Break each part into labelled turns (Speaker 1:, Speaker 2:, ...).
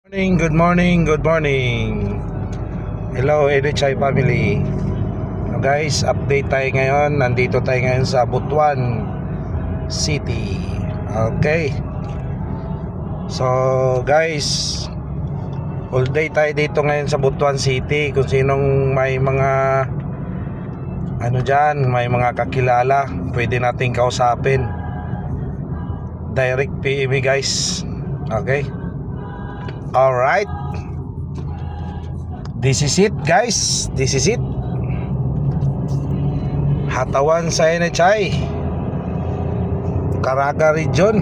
Speaker 1: Morning, good morning, good morning. Hello, NHI family. Guys, update tayo ngayon. Nandito tayo ngayon sa Butuan City. Okay. So, guys, all day tayo dito ngayon sa Butuan City. Kung sinong may mga may mga kakilala, pwede nating kausapin. Direct PM guys. Okay. Alright, this is it guys, this is it. Hatawan sa NHI Caraga region,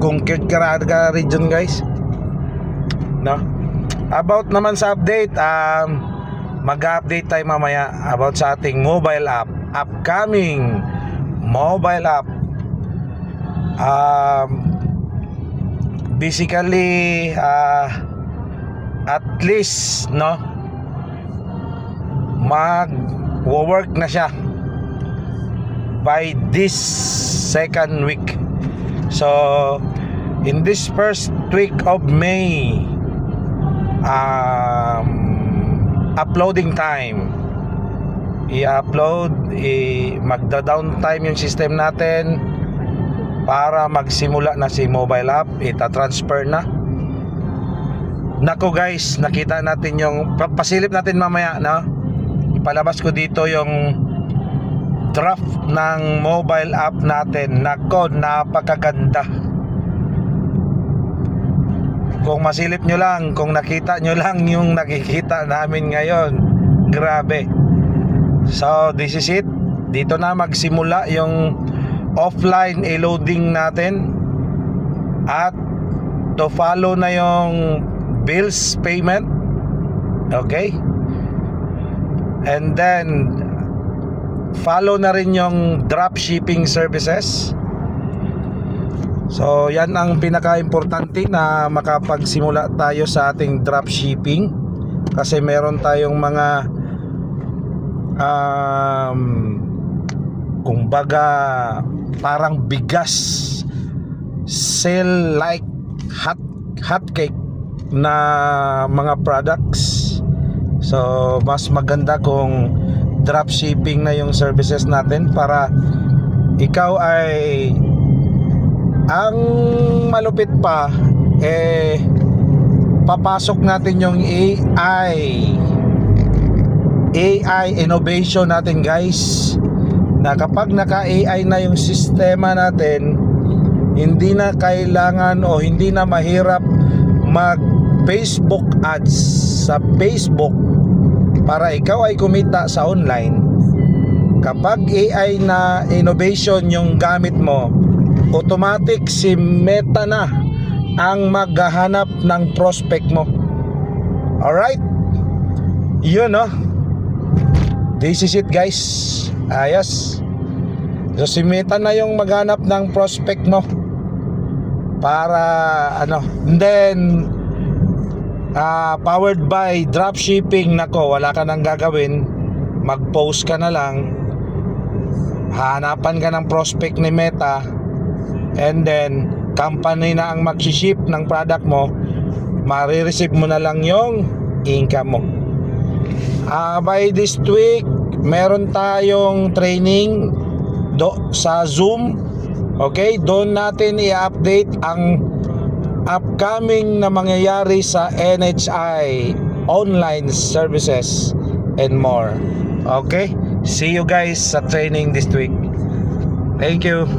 Speaker 1: Conquered Caraga region guys. No? About naman sa update, mag-update tayo mamaya about sa ating mobile app, upcoming mobile app. Basically, at least mag-work na siya by this second week. So in this first week of May, uploading time, i-upload, magda-downtime yung system natin para magsimula na si mobile app, ita-transfer na. Nako guys, nakita natin yung pasilip natin mamaya, no? Ipalabas ko dito yung draft ng mobile app natin. Nako, napakaganda. Kung masilip nyo lang, kung nakita nyo lang yung nakikita namin ngayon, grabe. So this is it. Dito na magsimula yung offline e-loading natin, at to follow na yung bills payment. Okay, and then follow na rin yung drop shipping services. So yan ang pinaka-importante, na makapagsimula tayo sa ating drop shipping, kasi meron tayong mga kumbaga parang bigas, sell like hot cake na mga products. So mas maganda kung drop shipping na yung services natin, para ikaw ay, ang malupit pa, papasok natin yung AI innovation natin guys, na kapag naka-AI na yung sistema natin, hindi na kailangan o hindi na mahirap mag-Facebook ads sa Facebook para ikaw ay kumita sa online. Kapag AI na innovation yung gamit mo, automatic si Meta na ang maghahanap ng prospect mo. Alright, yun this is it guys. Ayos. So si Meta na yung maghanap ng prospect mo para and then powered by dropshipping. Nako, wala ka nang gagawin, mag-post ka na lang, hahanapan ka ng prospect ni Meta, and then company na ang mag-ship ng product mo, marireceive mo na lang yung income mo. By this week, meron tayong training sa Zoom. Okay, doon natin i-update ang upcoming na mangyayari sa NHI online services and more. Okay, see you guys sa training this week. Thank you.